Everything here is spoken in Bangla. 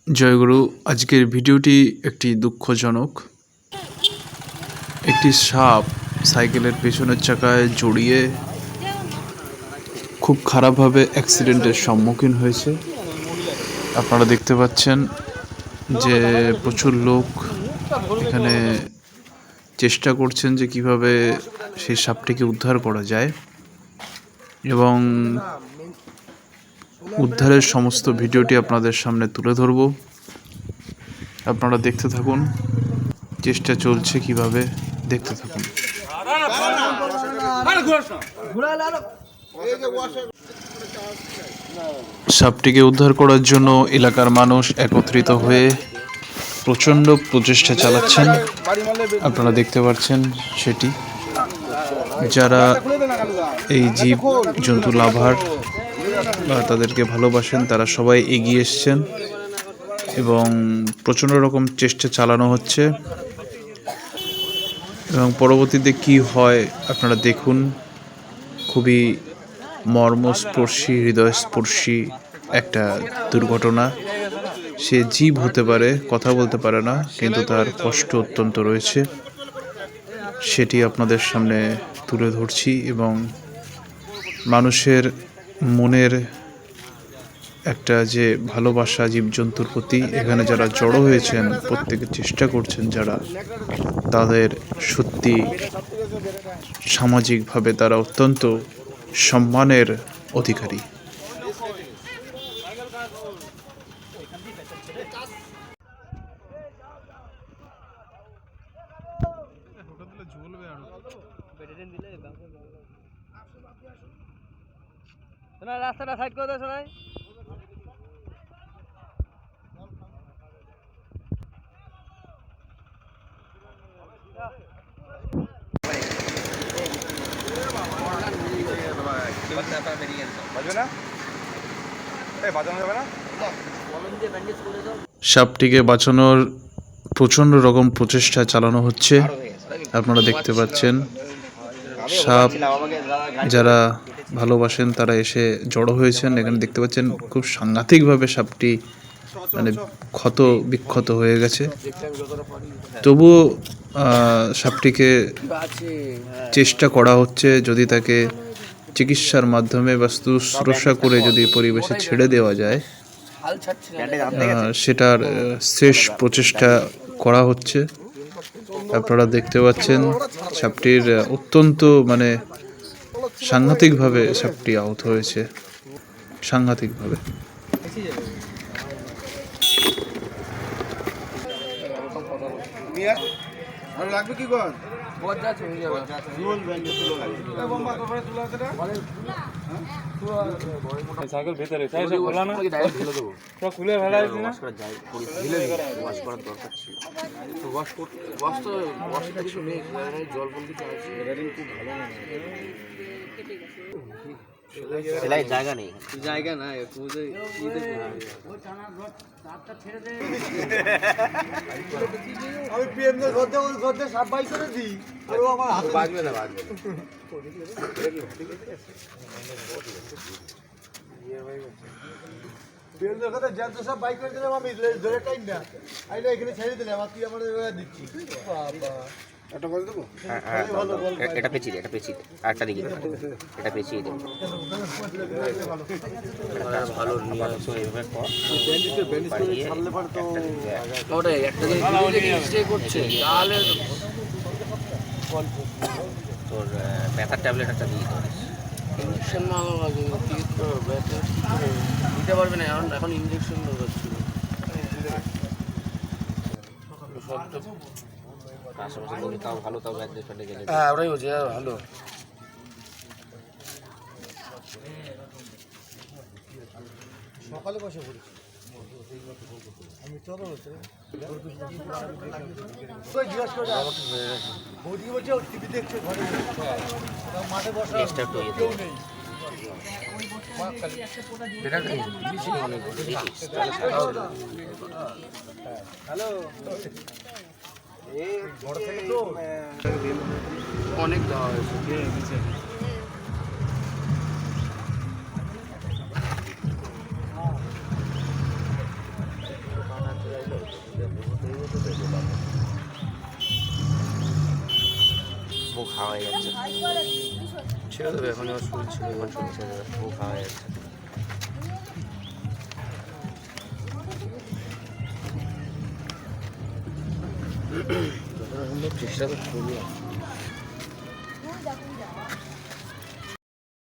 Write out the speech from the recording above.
জয়গুরু। আজকের ভিডিওটি একটি দুঃখজনক। একটি সাপ সাইকেলের পেছনের চাকায় জড়িয়ে খুব খারাপভাবে অ্যাক্সিডেন্টের সম্মুখীন হয়েছে। আপনারা দেখতে পাচ্ছেন যে প্রচুর লোক এখানে চেষ্টা করছেন যে কিভাবে সেই সাপটিকে উদ্ধার করা যায়, এবং উদ্ধারের সমস্ত ভিডিওটি আপনাদের সামনে তুলে ধরব। আপনারা দেখতে থাকুন, চেষ্টা চলছে কিভাবে, দেখতে থাকুন। সাপটিকে উদ্ধার করার জন্য এলাকার মানুষ একত্রিত হয়ে প্রচণ্ড প্রচেষ্টা চালাচ্ছেন। আপনারা দেখতে পাচ্ছেন সেটি। যারা এই জীব জন্তু লাভার বা তাদেরকে ভালোবাসেন তারা সবাই এগিয়ে এসছেন এবং প্রচণ্ড রকম চেষ্টা চালানো হচ্ছে, এবং পরবর্তীতে কি হয় আপনারা দেখুন। খুবই মর্মস্পর্শী, হৃদয়স্পর্শী একটা দুর্ঘটনা। সে জীব হতে পারে, কথা বলতে পারে না, কিন্তু তার কষ্ট অত্যন্ত রয়েছে, সেটি আপনাদের সামনে তুলে ধরছি। এবং মানুষের মনের একটা যে ভালোবাসা জীবজন্তুর প্রতি, এখানে যারা জড়ো হয়েছেন প্রত্যেকে চেষ্টা করছেন, যারা তাদের সত্যি সামাজিকভাবে তারা অত্যন্ত সম্মানের অধিকারী। রাস্তাটা সাইড করে দেয় শোনাই। সাপটিকে বাঁচানোর প্রচণ্ড রকম প্রচেষ্টা চালানো হচ্ছে। আপনারা দেখতে পাচ্ছেন সাপ যারা ভালোবাসেন তারা এসে জড়ো হয়েছেন। এখানে দেখতে পাচ্ছেন খুব সাংঘাতিকভাবে সাপটি মানে ক্ষত বিক্ষত হয়ে গেছে। তবুও সাপটিকে চেষ্টা করা হচ্ছে, যদি তাকে চিকিৎসার মাধ্যমে বা শুশ্রূষা করে যদি পরিবেশে ছেড়ে দেওয়া যায়, সেটার শেষ প্রচেষ্টা করা হচ্ছে। আপনারা দেখতে পাচ্ছেন সাপটির অত্যন্ত মানে সাংঘাতিকভাবে সাপটি আহত হয়েছে, সাংঘাতিকভাবে। লাগবে কি কর সাইকেল ভেতরে তাই সব খোলা না সব খুলে ফেলা হয়েছে না ওয়াশ করার দরকার ছিল। ওয়াশ তো ওয়াশ কিছু নেই, জল বল কিছু আছে। খুব ভালো না, সেলাই জায়গা নেই, জায়গা নাই। আমি পিএমদের ঘরতে সাপ বাই করে দিই, আর ও আমার হাতে বাজবে না, বাজবে না। পিএমদের ঘরতে জ্যান্ত সব বাই করে দিলাম আমি, ধরে টাইম না আইলে এখানে ছেড়ে দিলাম, আর তুই আমার দিচ্ছি। বাবা এটা করে দেবো, এটা পেঁচিয়ে দে, এটা পেঁচিয়ে দে, আরেকটা দিকে এটা পেঁচিয়ে দে। ভালো নিয়ে আসো এইভাবে কর। ওটাই একটা দিন স্টে করছে তাহলে তোর ব্যথার ট্যাবলেট একটা দিয়ে দিতে পারিস। ইঞ্জেকশন ভালো লাগে, তো ব্যথা দিতে পারবে না, এখন ইঞ্জেকশন হচ্ছিল। আশেপাশে যদি তাও ভালো, তাও ব্যাগ দিয়ে ফেটে গেলে হ্যাঁ ওটাই হচ্ছে ভালো। সকালে বসে পড়েছি আমি, চলো বৌদি বলছে টিভি দেখছে ঘরে, মাঠে বসা কেউ নেই। হ্যালো, অনেক দেওয়া হয়েছে। বউ খাওয়া হয়ে যাচ্ছে, ছেড়ে দেবে এখন, এবার শরীর ছিল, এবার শরীর ছেড়ে দেবে, বউ খাওয়া হয়ে যাচ্ছে। যতটা সম্ভব চেষ্টা তো করি।